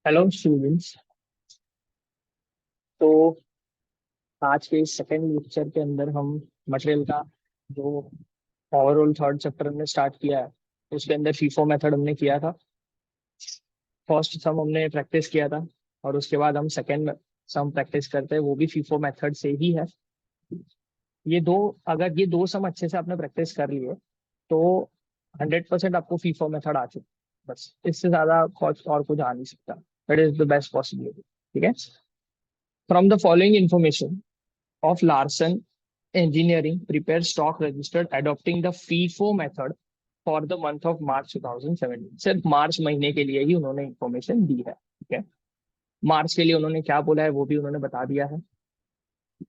Hello students. तो आज के सेकंड लेक्चर के अंदर हम मटेरियल का जो ओवरऑल थर्ड चैप्टर हमने स्टार्ट किया है उसके अंदर फीफो मेथड हमने किया था। फर्स्ट सम हमने प्रैक्टिस किया था और उसके बाद हम सेकंड सम प्रैक्टिस करते हैं, वो भी फीफो मेथड से ही है। ये दो अगर ये दो सम अच्छे से आपने प्रैक्टिस कर लिए तो 100% आपको फीफो मेथड आ चुका, बस इससे ज्यादा और कुछ आ नहीं सकता। That is the best possibility. ठीक है। From the following information of Larsen Engineering prepare stock registered adopting the FIFO method for the month of March 2017। सिर्फ मार्च महीने के लिए ही उन्होंने इंफॉर्मेशन दी है। ठीक है। मार्च के लिए उन्होंने क्या बोला है वो भी उन्होंने बता दिया है।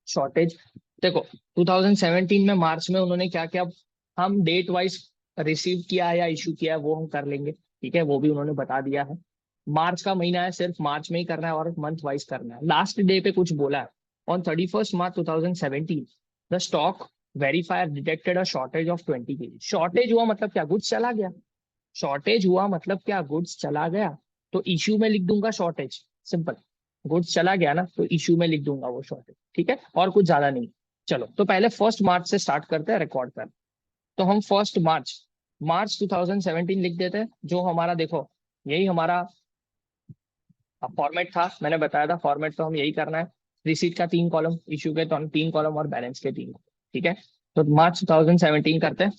शॉर्टेज देखो, 2017 में मार्च में उन्होंने क्या क्या हम डेट वाइज रिसीव किया है या इशू किया है वो हम कर लेंगे। ठीक है, वो भी उन्होंने बता दिया है। मार्च का महीना है, सिर्फ मार्च में ही करना है और मंथ वाइज करना है। लास्ट डे पे कुछ बोला है, on 31 March 2017 the stock verifier detected a shortage of 20 kg। Shortage हुआ मतलब क्या, गुड्स चला गया। शॉर्टेज हुआ मतलब क्या, गुड्स चला गया। तो इश्यू में लिख दूंगा शॉर्टेज, सिंपल। गुड्स चला गया ना तो इश्यू में लिख दूंगा वो शॉर्टेज। ठीक है, और कुछ ज्यादा नहीं। चलो तो पहले 1 मार्च से स्टार्ट करते हैं रिकॉर्ड कर। तो हम 1 मार्च मार्च 2017 लिख देते हैं। जो हमारा देखो, यही हमारा फॉर्मेट था, मैंने बताया था फॉर्मेट तो हम यही करना है। रिसीट का 3 कॉलम, इश्यू के 3 कॉलम और बैलेंस के 3। ठीक है, तो मार्च 2017 करते हैं।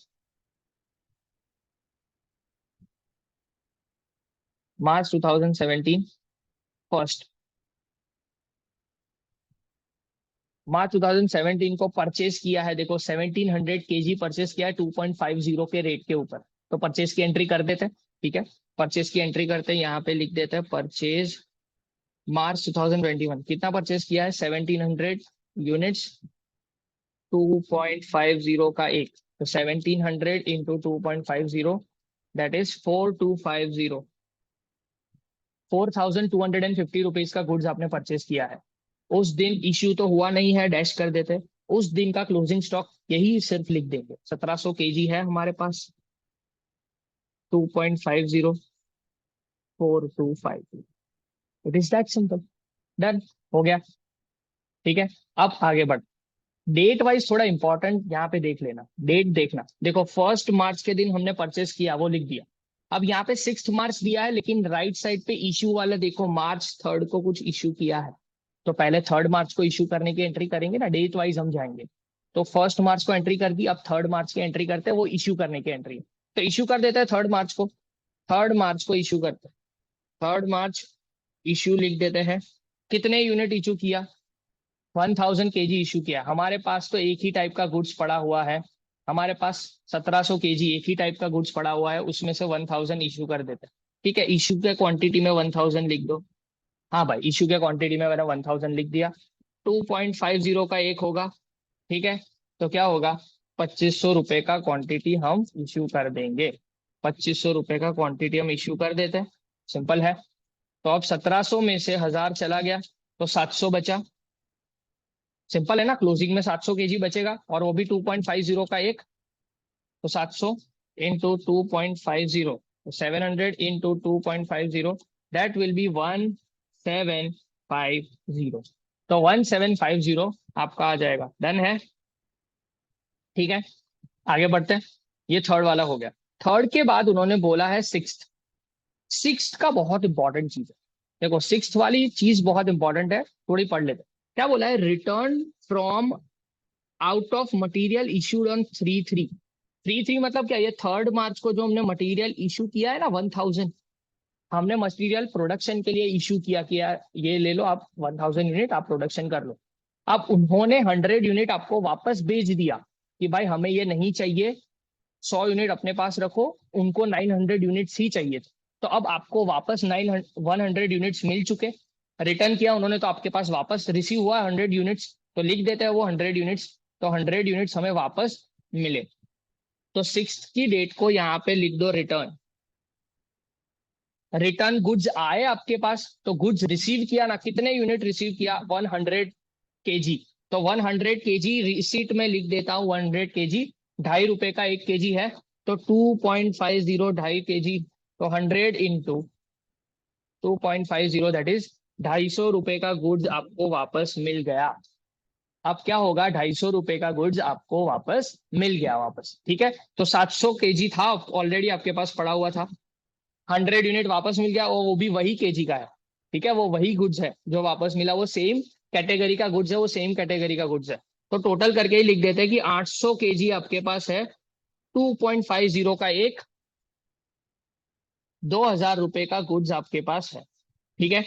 मार्च 2017 फर्स्ट मार्च 2017 को परचेज किया है। देखो 1700 kg परचेज किया है 2.50 के रेट के ऊपर। तो परचेज की एंट्री कर देते हैं। ठीक है, परचेज की एंट्री करते हैं, यहाँ पे लिख देते हैं परचेज मार्च 2021। कितना परचेज किया है, 1700 यूनिट्स, 2.50 का एक। तो 1700 इंटू 2.50, दैट इज 4250। 4250 रुपीज का गुड्स आपने परचेज किया है। उस दिन इश्यू तो हुआ नहीं है, डैश कर देते। उस दिन का क्लोजिंग स्टॉक यही सिर्फ लिख देंगे, 1700 kg है हमारे पास। 2.50, 425, it is that simple. Done हो गया। ठीक है, अब आगे बढ़। डेट वाइज थोड़ा इंपॉर्टेंट यहाँ पे देख लेना, डेट देखना। देखो 1 मार्च के दिन हमने परचेस किया, वो लिख दिया। अब यहाँ पे 6 मार्च दिया है, लेकिन राइट साइड पे इश्यू वाला देखो, मार्च 3 को कुछ इश्यू किया है। तो पहले 3 मार्च को इश्यू करने की एंट्री करेंगे ना, डेट वाइज हम जाएंगे। तो 1 मार्च को एंट्री कर दी, अब 3 मार्च की एंट्री करते हैं, वो इश्यू करने की एंट्री। तो इश्यू कर देते हैं 3 मार्च को। 3 मार्च को इश्यू करते हैं। 3 मार्च इश्यू लिख देते हैं। कितने यूनिट इश्यू किया, 1000 kg इशू किया। हमारे पास तो एक ही टाइप का गुड्स पड़ा हुआ है, हमारे पास 1700 kg एक ही टाइप का गुड्स पड़ा हुआ है, उसमें से 1000 इशू कर देते हैं। ठीक है, इशू के क्वांटिटी में 1000 लिख दो। हाँ भाई, इशू के क्वांटिटी में मैंने 1000 लिख दिया। 2.50 का एक होगा। ठीक है, तो क्या होगा, 2500 रुपए का क्वांटिटी हम इशू कर देंगे। 2500 रुपए का क्वांटिटी हम इशू कर देते हैं, सिंपल है। तो अब 1700 में से 1000 चला गया तो 700 बचा। सिंपल है ना, क्लोजिंग में 700 kg बचेगा और वो भी 2.50 का एक। तो 700 into 2.50, 700 into 2.50, that will be 1750। तो 1750 आपका आ जाएगा। डन है। ठीक है, आगे बढ़ते हैं। ये थर्ड वाला हो गया। थर्ड के बाद उन्होंने बोला है सिक्स्थ। सिक्स्थ का बहुत इंपॉर्टेंट चीज है। देखो सिक्स्थ वाली चीज बहुत इंपॉर्टेंट है, थोड़ी पढ़ लेते हैं। क्या बोला है, return from out of material issued on 3/3। मतलब क्या, ये 3 मार्च को जो हमने मटेरियल इशू किया है ना 1000, हमने मटेरियल प्रोडक्शन के लिए इशू किया ये ले लो आप 1000 यूनिट, आप प्रोडक्शन कर लो। अब उन्होंने 100 यूनिट आपको वापस भेज दिया कि भाई हमें ये नहीं चाहिए, 100 यूनिट अपने पास रखो। उनको 900 यूनिट्स ही चाहिए थे। तो अब आपको वापस 100 यूनिट्स मिल चुके। रिटर्न किया उन्होंने तो आपके पास वापस रिसीव हुआ 100 यूनिट्स, तो लिख देते हैं वो 100 यूनिट्स। तो 100 यूनिट्स हमें वापस मिले। तो सिक्स की डेट को यहाँ पे लिख दो रिटर्न। रिटर्न गुड्स आए आपके पास, तो गुड्स रिसीव किया ना, कितने यूनिट रिसीव किया, 100 kg। तो 100 kg रिसीट में लिख देता हूँ 100 kg। ₹2.5 का 1 kg है, तो 2.50, 2.5 kg। तो 100 इंटू 2.50 दैट इज 250 रुपए का गुड्स आपको वापस मिल गया। अब क्या होगा, 250 रुपए का गुड्स आपको वापस मिल गया वापस, ठीक है। तो 700 केजी था ऑलरेडी आपके पास पड़ा हुआ था, 100 यूनिट वापस मिल गया, और वो भी वही केजी का है, ठीक है। वो वही गुड्स है जो वापस मिला, वो सेम कैटेगरी का गुड्स है, वो सेम कैटेगरी का गुड्स है। तो टोटल करके ही लिख देते हैं कि 800 केजी आपके पास है, 2.50 का एक 2000 रुपए का गुड्स आपके पास है, ठीक है।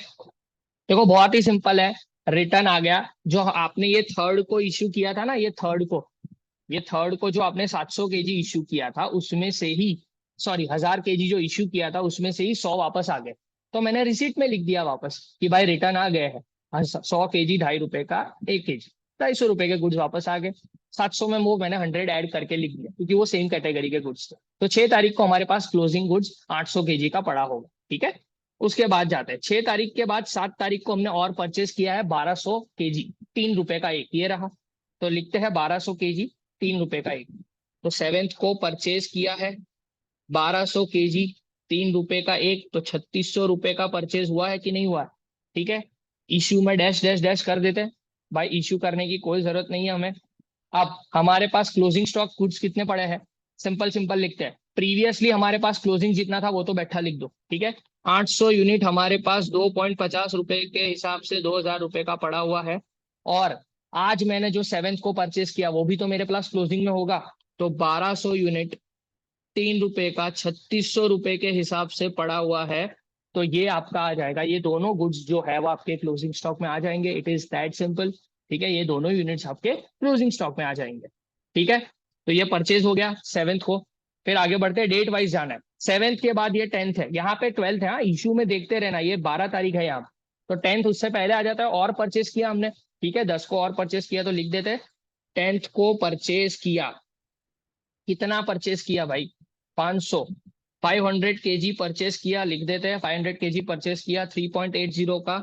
देखो बहुत ही सिंपल है, रिटर्न आ गया। जो आपने ये थर्ड को इश्यू किया था ना, ये थर्ड को जो आपने 700 केजी इश्यू किया था उसमें से ही, सॉरी 1000 केजी जो इश्यू किया था उसमें से ही 100 वापस आ गए। तो मैंने रिसीट में लिख दिया वापस कि भाई रिटर्न आ गए हैं 100 केजी, 2.5 रुपए का 1 केजी, 250 रुपए के गुड्स वापस आ गए। 700 में वो मैंने 100 ऐड करके लिख दिया क्योंकि वो सेम कैटेगरी के गुड्स थे। तो 6 तारीख को हमारे पास क्लोजिंग गुड्स 800 केजी का पड़ा होगा, ठीक है। उसके बाद जाते हैं 6 तारीख के बाद, 7 तारीख को हमने और परचेस किया है 1200 केजी, 3 रुपए का एक, ये रहा। तो लिखते हैं 1200 केजी 3 रुपए का एक। तो 7th को परचेस किया है 1200 केजी 3 रुपए का एक, तो 3600 रुपए का परचेज हुआ है कि नहीं हुआ है, ठीक है। इश्यू में डैश डैश डैश कर देते हैं, भाई इश्यू करने की कोई जरूरत नहीं है हमें। अब हमारे पास क्लोजिंग स्टॉक गुड्स कितने पड़े हैं, सिंपल सिंपल लिखते हैं। प्रीवियसली हमारे पास क्लोजिंग जितना था वो तो बैठा लिख दो, ठीक है। 800 यूनिट हमारे पास 2.50 रुपए के हिसाब से 2000 रुपए का पड़ा हुआ है। और आज मैंने जो 7th को परचेस किया वो भी तो मेरे पास क्लोजिंग में होगा। तो 1200 यूनिट 3 रुपए का 3600 रुपए के हिसाब से पड़ा हुआ है। तो ये आपका आ जाएगा, ये दोनों गुड्स जो है वो आपके क्लोजिंग स्टॉक में आ जाएंगे। इट इज दैट सिंपल, ठीक है। ये दोनों यूनिट्स आपके क्लोजिंग स्टॉक में आ जाएंगे, ठीक है। तो ये परचेज हो गया 7th को। फिर आगे बढ़ते हैं, डेट वाइज जाना है। 7th के बाद ये 10th है, यहाँ पे 12th है, हाँ इशू में देखते रहना, ये 12 तारीख है यहाँ। तो 10th उससे पहले आ जाता है, और परचेज किया हमने, ठीक है। 10 को और परचेज किया, तो लिख देते हैं 10th को परचेज किया। कितना परचेज किया भाई, 500, 500 केजी परचेज किया, लिख देते हैं 500 केजी परचेज किया 3.80 का।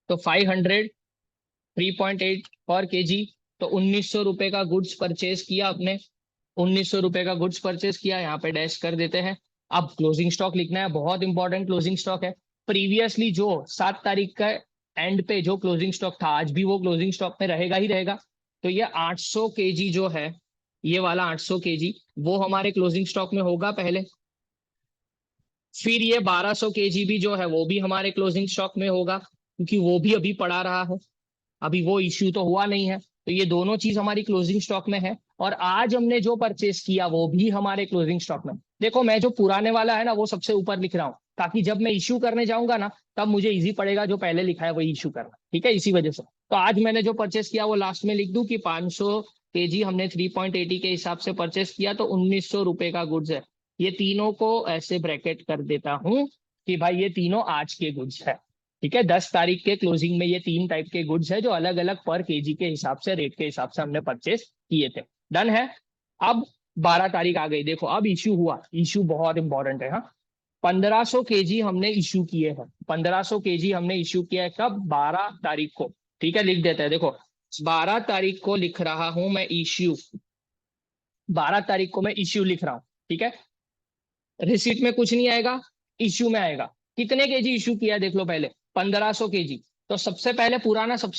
तो 500 3.8 पर केजी, तो 1900 रुपए का गुड्स परचेज किया आपने, 1900 रुपए का गुड्स परचेज किया, यहाँ पे डैश कर देते हैं। अब क्लोजिंग स्टॉक लिखना है, बहुत इंपॉर्टेंट क्लोजिंग स्टॉक है। प्रीवियसली जो 7 तारीख का एंड पे जो क्लोजिंग स्टॉक था, आज भी वो क्लोजिंग स्टॉक में रहेगा ही रहेगा। तो ये 800 केजी जो है, ये वाला 800 केजी वो हमारे क्लोजिंग स्टॉक में होगा पहले। फिर ये 1200 केजी भी जो है वो भी हमारे क्लोजिंग स्टॉक में होगा, क्योंकि वो भी अभी पड़ा रहा है, अभी वो इश्यू तो हुआ नहीं है। तो ये दोनों चीज हमारी क्लोजिंग स्टॉक में है। और आज हमने जो परचेस किया वो भी हमारे क्लोजिंग स्टॉक में। देखो मैं जो पुराने वाला है ना वो सबसे ऊपर लिख रहा हूँ, ताकि जब मैं इश्यू करने जाऊंगा ना तब मुझे इजी पड़ेगा, जो पहले लिखा है वही इश्यू करना, ठीक है, इसी वजह से। तो आज मैंने जो परचेस किया वो लास्ट में लिख दूं कि 500 केजी हमने 3.80 के हिसाब से परचेस किया, तो 1900 रुपए का गुड्स है। ये तीनों को ऐसे ब्रैकेट कर देता हूं कि भाई ये तीनों आज के गुड्स है, ठीक है। 10 तारीख के क्लोजिंग में ये 3 टाइप के गुड्स है जो अलग अलग पर केजी के हिसाब से, रेट के हिसाब से हमने परचेस किए थे। डन है। अब 12 तारीख आ गई, देखो अब इश्यू हुआ, इश्यू बहुत इंपॉर्टेंट है, हाँ। 1500 केजी हमने इश्यू किए हैं, 1500 केजी हमने इश्यू किया है कब, 12 तारीख को, ठीक है। लिख देते हैं, देखो 12 तारीख को लिख रहा हूं मैं इश्यू, 12 तारीख को मैं इश्यू लिख रहा हूं, ठीक है। रिसीट में कुछ नहीं आएगा, इश्यू में आएगा। कितने केजी इश्यू किया देख लो पहले, 1500 केजी। तो सबसे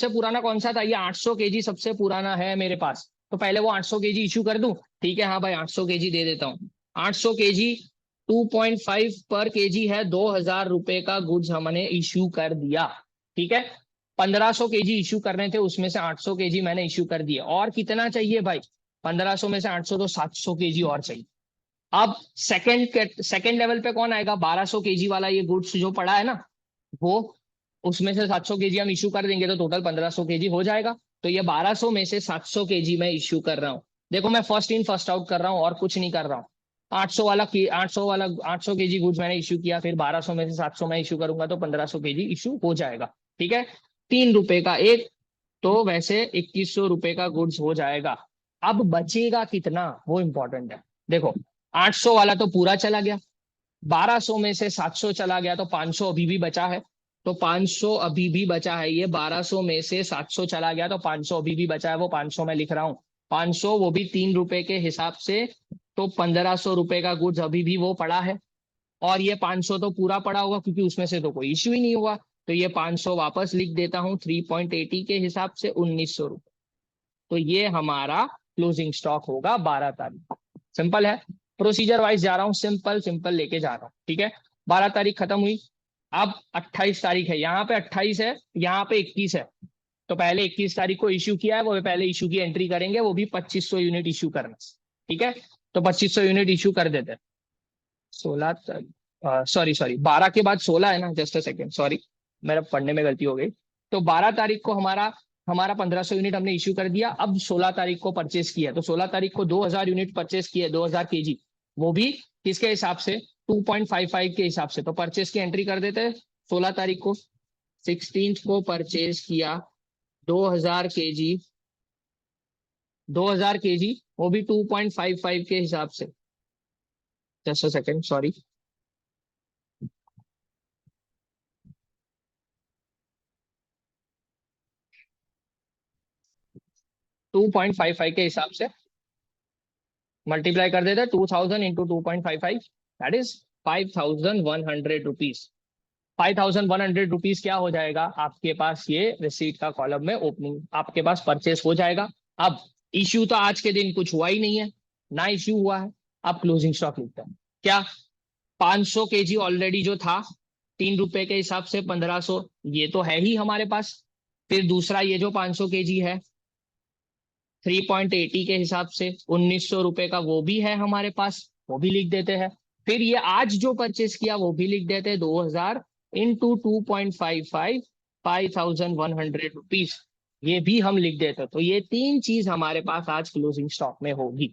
पुराना कौन सा था, ये 800 केजी सबसे पुराना है मेरे पास। तो पहले वो 800 केजी इश्यू कर दूं, ठीक है, हाँ भाई 800 केजी दे देता हूँ। 800 केजी 2.5 पर केजी है, 2000 रुपए का गुड्स हमने इश्यू कर दिया, ठीक है। 1500 केजी इश्यू करने थे, उसमें से 800 केजी मैंने इश्यू कर दिया। और कितना चाहिए भाई, 1500 में से 800 तो 700 केजी और चाहिए। अब सेकंड लेवल पे कौन आएगा, 1200 केजी वाला ये गुड्स जो पड़ा है ना वो, उसमें से 700 केजी हम इश्यू कर देंगे तो टोटल 1500 केजी हो जाएगा। तो ये 1200 में से 700 केजी मैं इश्यू कर रहा हूँ। देखो मैं फर्स्ट इन फर्स्ट आउट कर रहा हूँ और कुछ नहीं कर रहा हूँ। 800 केजी गुड्स मैंने इश्यू किया, फिर 1200 में से 700 मैं इश्यू करूंगा तो 1500 केजी इश्यू हो जाएगा, ठीक है। 3 रुपए का एक, तो वैसे 2100 रुपए का गुड्स हो जाएगा। अब बचेगा कितना वो इंपॉर्टेंट है। देखो 800 वाला तो पूरा चला गया, 1200 में से 700 चला गया, तो 500 अभी भी बचा है। तो 500 अभी भी बचा है, ये 1200 में से 700 चला गया तो 500 अभी भी बचा है, वो 500 मैं लिख रहा हूँ। 500 वो भी 3 रुपए के हिसाब से, तो 1500 रुपए का गुड्स अभी भी वो पड़ा है। और ये 500 तो पूरा पड़ा होगा क्योंकि उसमें से तो कोई इश्यू ही नहीं हुआ। तो ये 500 वापस लिख देता हूँ 3.80 के हिसाब से 1900 रुपये। तो ये हमारा क्लोजिंग स्टॉक होगा 12 तारीख। सिंपल है, प्रोसीजर वाइज जा रहा हूँ, सिंपल सिंपल लेके जा रहा हूँ, ठीक है। 12 तारीख खत्म हुई। अब 28 तारीख है, यहाँ पे 28 है, यहाँ पे 21 है। तो पहले 21 तारीख को इश्यू किया है, वो पहले इश्यू की एंट्री करेंगे, वो भी 2500 यूनिट इश्यू करना, ठीक है। तो 2500 यूनिट इश्यू कर देते हैं। 16, सॉरी 12 के बाद 16 है ना, जस्ट अ सेकेंड, सॉरी मेरा पढ़ने में गलती हो गई। तो 12 तारीख को हमारा हमारा 1500 यूनिट हमने इश्यू कर दिया। अब 16 तारीख को परचेस किया, तो 16 तारीख को 2000 यूनिट परचेस किए, 2000 kg, वो भी किसके हिसाब से, 2.55 के हिसाब से। तो परचेस की एंट्री कर देते हैं 16 तारीख को। 16 को परचेस किया 2000 kg, 2000 kg, वो भी 2.55 के हिसाब से। Just a second, sorry. 2.55 के हिसाब से मल्टीप्लाई कर देते, 2000 into 2.55, that is 5100 rupees. 5100 rupees क्या हो जाएगा आपके पास, ये रिसीट का कॉलम में ओपनिंग आपके पास परचेस हो जाएगा। अब इश्यू तो आज के दिन कुछ हुआ ही नहीं है, ना इश्यू हुआ है। अब क्लोजिंग स्टॉक लिखते हैं क्या, 500 kg ऑलरेडी जो था, 3 रुपए के हिसाब से 1500, ये तो है ही हमारे पास। फिर दूसरा ये जो 500 kg है 3.80 के हिसाब से 1900 रुपए का, वो भी है हमारे पास, वो भी लिख देते हैं। फिर ये आज जो परचेस किया वो भी लिख देते हैं, 2000 इंटू 2.55, 5100 रुपीज, ये भी हम लिख देते हैं। तो ये तीन चीज हमारे पास आज क्लोजिंग स्टॉक में होगी।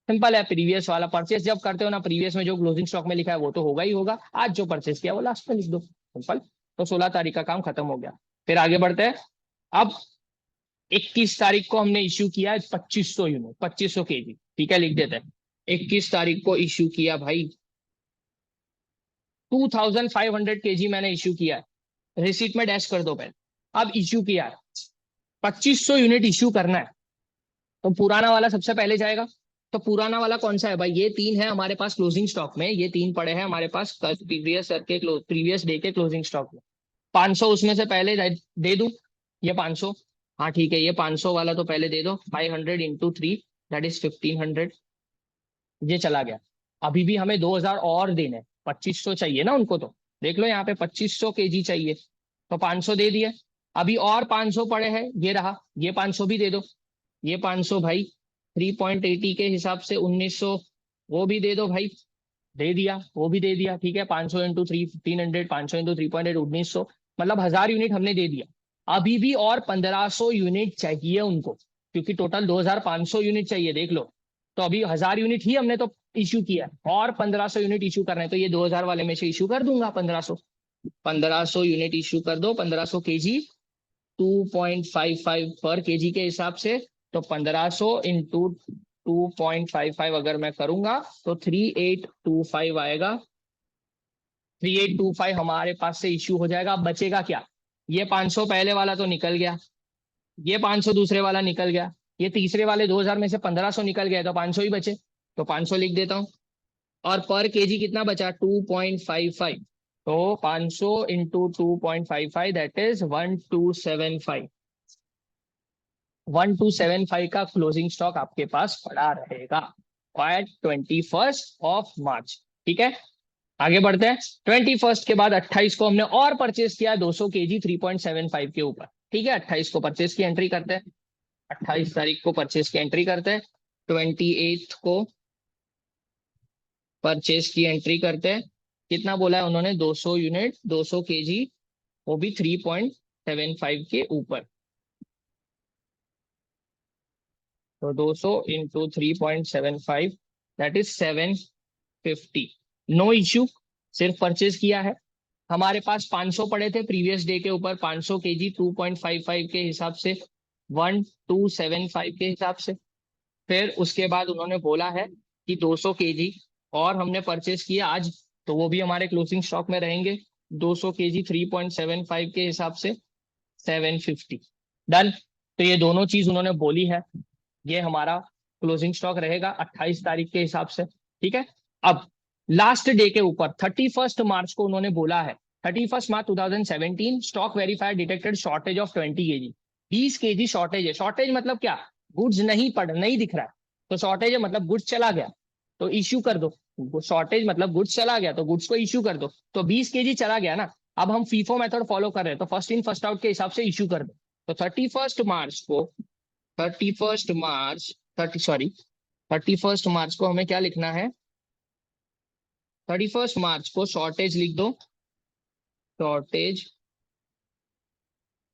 सिंपल है, प्रीवियस वाला परचेस जब करते हो ना, प्रीवियस में जो क्लोजिंग स्टॉक में लिखा है वो तो होगा ही होगा, आज जो परचेस किया वो लास्ट में लिख दो, सिंपल। तो 16 तारीख का काम खत्म हो गया। फिर आगे बढ़ते हैं। अब 21 तारीख को हमने इश्यू किया है 2500 यूनिट, 2500 kg, ठीक है, लिख देते हैं। 21 तारीख को इश्यू किया भाई 2500 kg मैंने इश्यू किया है, रिसीट में डैश कर दो पहले। अब इश्यू किया है 2500 यूनिट इश्यू करना है, तो पुराना वाला सबसे पहले जाएगा। तो पुराना वाला कौन सा है भाई, ये तीन है हमारे पास क्लोजिंग स्टॉक में, ये तीन पड़े हैं हमारे पास प्रीवियस डे के क्लोजिंग स्टॉक में। 500 उसमें से पहले दे दूं, ये 500, हाँ ठीक है, ये 500 वाला तो पहले दे दो, 500 इंटू 3, दैट इज 1500, ये चला गया। अभी भी हमें 2000 और देने, 2500 चाहिए ना उनको, तो देख लो यहाँ पे 2500 kg चाहिए, तो 500 दे दिए। अभी और 500 पड़े हैं, ये रहा, ये 500 भी दे दो। ये 500 भाई 3.80 के हिसाब से 1900, वो भी दे दो भाई, दे दिया, वो भी दे दिया, ठीक है। 500 इंटू 3 1500, 500 इंटू 3.8 1900, मतलब 1000 यूनिट हमने दे दिया। अभी भी और 1500 यूनिट चाहिए उनको, क्योंकि टोटल 2500 यूनिट चाहिए, देख लो। तो अभी 1000 यूनिट ही हमने तो इश्यू किया, और 1500 यूनिट इश्यू करना है, तो ये 2000 वाले में से इश्यू कर दूंगा 1500। 1500 यूनिट इश्यू कर दो, 1500 kg, 2.55 पर केजी के हिसाब से। तो 1500 इंटू 2.55 अगर मैं करूंगा तो 3825 आएगा। 3825 हमारे पास से इश्यू हो जाएगा। अब बचेगा क्या, ये 500 पहले वाला तो निकल गया, ये 500 दूसरे वाला निकल गया, ये तीसरे वाले 2000 में से 1500 निकल गया, तो 500 ही बचे, तो 500 लिख देता हूँ। और पर केजी कितना बचा, 2.55, तो 500 इंटू 2.55, दैट इज 1275। 1275 का क्लोजिंग स्टॉक आपके पास पड़ा रहेगा एट 21 मार्च, ठीक है। आगे बढ़ते हैं। 21 के बाद 28 को हमने और परचेस किया 200 kg 3.75 के ऊपर, ठीक है। 28 को परचेस की एंट्री करते हैं, 28 तारीख को परचेस की एंट्री करते हैं। 28 को परचेस की एंट्री करते हैं। कितना बोला है उन्होंने, 200 यूनिट, 200 kg, वो भी 3.75 के ऊपर। तो 200 into 3.75, that is 750। No issue, सिर्फ परचेज किया है। हमारे पास 500 पड़े थे प्रीवियस डे के ऊपर, 500 kg 2.55 के हिसाब से, 1275 के हिसाब से। फिर उसके बाद उन्होंने बोला है कि 200 kg और हमने परचेस किया आज, तो वो भी हमारे क्लोजिंग स्टॉक में रहेंगे। 200 kg 3.75 के हिसाब से 750, डन। तो ये दोनों चीज उन्होंने बोली है, ये हमारा क्लोजिंग स्टॉक रहेगा 28 तारीख के हिसाब से, ठीक है। अब लास्ट डे के ऊपर 31 मार्च को उन्होंने बोला है, 31 मार्च 2017 stock verifier detected shortage of 20 kg, 20 kg shortage है। शॉर्टेज मतलब क्या, गुड्स नहीं दिख रहा है, तो शॉर्टेज है मतलब गुड्स चला गया, तो इश्यू कर दो। शॉर्टेज मतलब गुड्स चला गया, तो गुड्स को इश्यू कर दो। तो 20 kg चला गया ना, अब हम फीफो मेथड फॉलो कर रहे हैं, तो फर्स्ट इन फर्स्ट आउट के हिसाब से इश्यू कर दो। तो 31 मार्च को हमें क्या लिखना है, 31 मार्च को शॉर्टेज लिख दो। शॉर्टेज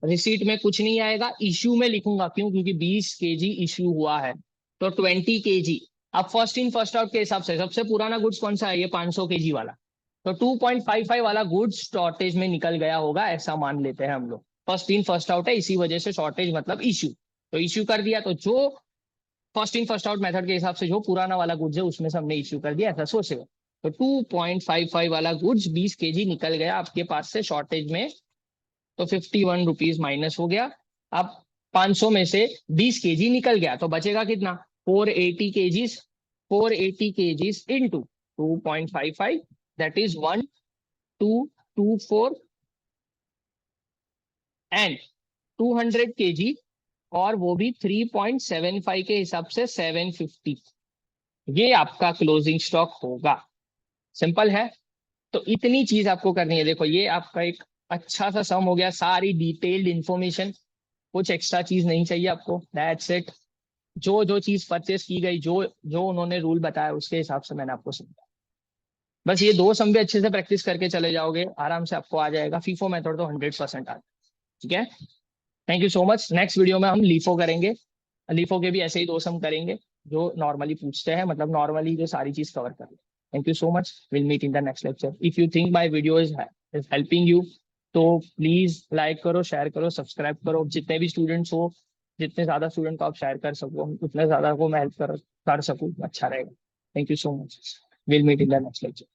रिसीट में कुछ नहीं आएगा, इश्यू में लिखूंगा, क्यों, क्योंकि 20 kg इश्यू हुआ है, तो 20 kg। अब फर्स्ट इन फर्स्ट आउट के हिसाब से सबसे पुराना गुड्स कौन सा है, ये 500 kg वाला, तो 2.55 वाला गुड्स शॉर्टेज में निकल गया होगा, ऐसा मान लेते हैं हम लोग। फर्स्ट इन फर्स्ट आउट है, इसी वजह से शॉर्टेज मतलब इश्यू, तो इश्यू कर दिया। तो जो first in first out method के हिसाब से जो पुराना वाला गुड्स है उसमें से हमने इश्यू कर दिया, ऐसा सोचेगा। तो 2.55 वाला गुड्स 20 kg निकल गया आपके पास से शॉर्टेज में, तो 51 रुपीज माइनस हो गया। अब 500 में से 20 kg निकल गया, तो बचेगा कितना, 480 kgs। 480 kgs into 2.55, that is 1224 and 200 kg, और वो भी 3.75 के हिसाब से 750, ये आपका क्लोजिंग स्टॉक होगा। सिंपल है। तो इतनी चीज आपको करनी है। देखो ये आपका एक अच्छा सा सम हो गया, सारी डिटेल्ड इंफॉर्मेशन, कुछ एक्स्ट्रा चीज नहीं चाहिए आपको, दैट्स इट। जो जो चीज परचेस की गई, जो जो उन्होंने रूल बताया उसके हिसाब से मैंने आपको समझाया। बस ये दो सम भी अच्छे से प्रैक्टिस करके चले जाओगे, आराम से आपको आ जाएगा। फीफो मेथड तो 100% आ जाएगा। ठीक है, thank you so much. Next video में हम लीफो करेंगे, लीफो के भी ऐसे ही दो सम करेंगे जो नॉर्मली पूछते हैं, मतलब नॉर्मली जो सारी चीज कवर कर ले। Thank you so much, will meet in the next lecture. If you think my video is helping you, तो प्लीज लाइक करो, शेयर करो, सब्सक्राइब करो। जितने भी स्टूडेंट्स हो, जितने ज्यादा स्टूडेंट को आप शेयर कर सको, उतने ज्यादा को मैं हेल्प कर सकूँ, अच्छा रहेगा। Thank you so much, will meet in the next lecture.